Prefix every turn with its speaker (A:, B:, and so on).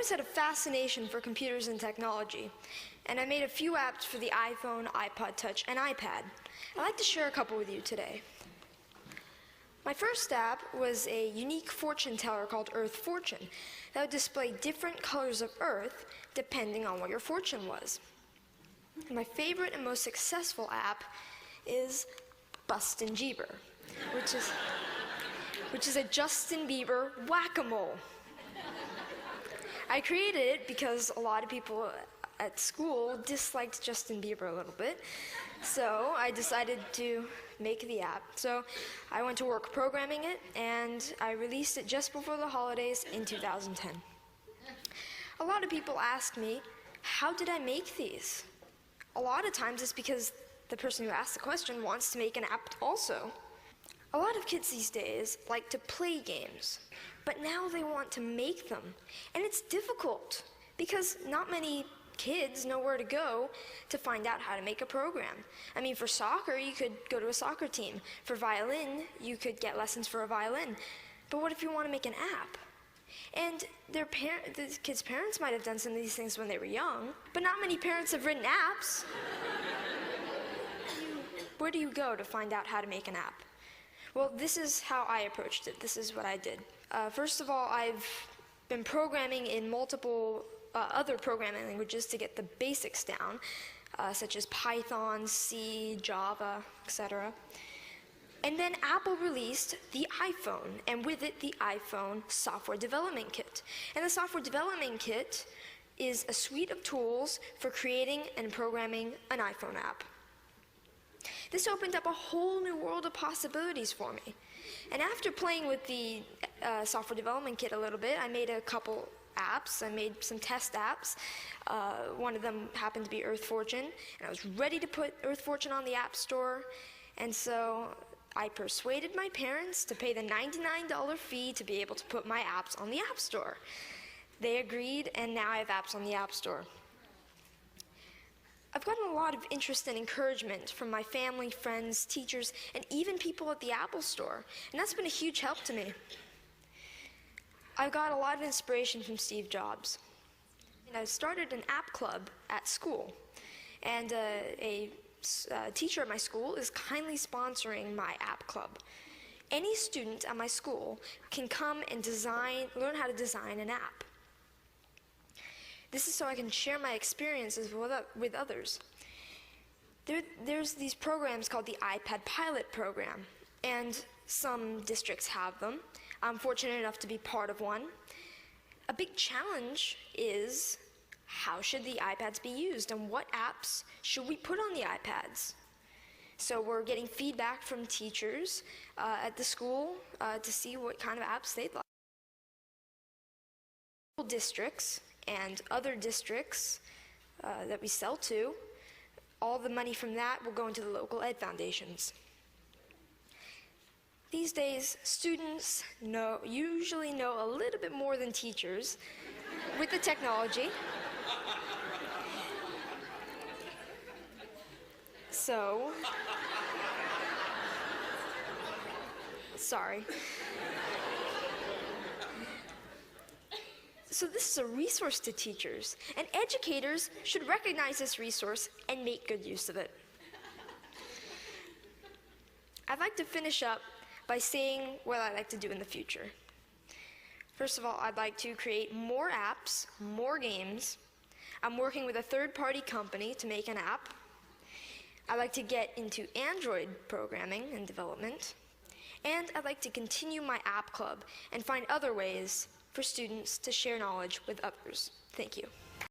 A: always had a fascination for computers and technology, and I made a few apps for the iPhone, iPod Touch, and iPad. I'd like to share a couple with you today. My first app was a unique fortune teller called Earth Fortune that would display different colors of Earth depending on what your fortune was. And my favorite and most successful app is Bustin' Bieber, which is a Justin Bieber whack-a-mole. I created it because a lot of people at school disliked Justin Bieber a little bit, so I decided to make the app. So I went to work programming it, and I released it just before the holidays in 2010. A lot of people ask me, how did I make these? A lot of times it's because the person who asked the question wants to make an app also. A lot of kids these days like to play games, but now they want to make them. And it's difficult because not many kids know where to go to find out how to make a program. I mean, for soccer, you could go to a soccer team. For violin, you could get lessons for a violin. But what if you want to make an app? And the kids' parents might have done some of these things when they were young, but not many parents have written apps. Where do you go to find out how to make an app? Well, this is how I approached it. This is what I did. First of all, I've been programming in multiple other programming languages to get the basics down, such as Python, C, Java, etc. And then Apple released the iPhone, and with it, the iPhone Software Development Kit. And the Software Development Kit is a suite of tools for creating and programming an iPhone app. This opened up a whole new world of possibilities for me. And after playing with the Software Development Kit a little bit, I made a couple apps. I made some test apps. One of them happened to be Earth Fortune, and I was ready to put Earth Fortune on the App Store. And so I persuaded my parents to pay the $99 fee to be able to put my apps on the App Store. They agreed, and now I have apps on the App Store. I've gotten a lot of interest and encouragement from my family, friends, teachers, and even people at the Apple Store, and that's been a huge help to me. I've got a lot of inspiration from Steve Jobs. And I started an app club at school, and a teacher at my school is kindly sponsoring my app club. Any student at my school can come and learn how to design an app. This is so I can share my experiences with others. There's these programs called the iPad Pilot Program, and some districts have them. I'm fortunate enough to be part of one. A big challenge is, how should the iPads be used, and what apps should we put on the iPads? So we're getting feedback from teachers at the school to see what kind of apps they'd like. Districts and other districts that we sell to, all the money from that will go into the local ed foundations. These days, students usually know a little bit more than teachers with the technology. So, sorry. So this is a resource to teachers, and educators should recognize this resource and make good use of it. I'd like to finish up by saying what I'd like to do in the future. First of all, I'd like to create more apps, more games. I'm working with a third-party company to make an app. I'd like to get into Android programming and development. And I'd like to continue my app club and find other ways for students to share knowledge with others. Thank you.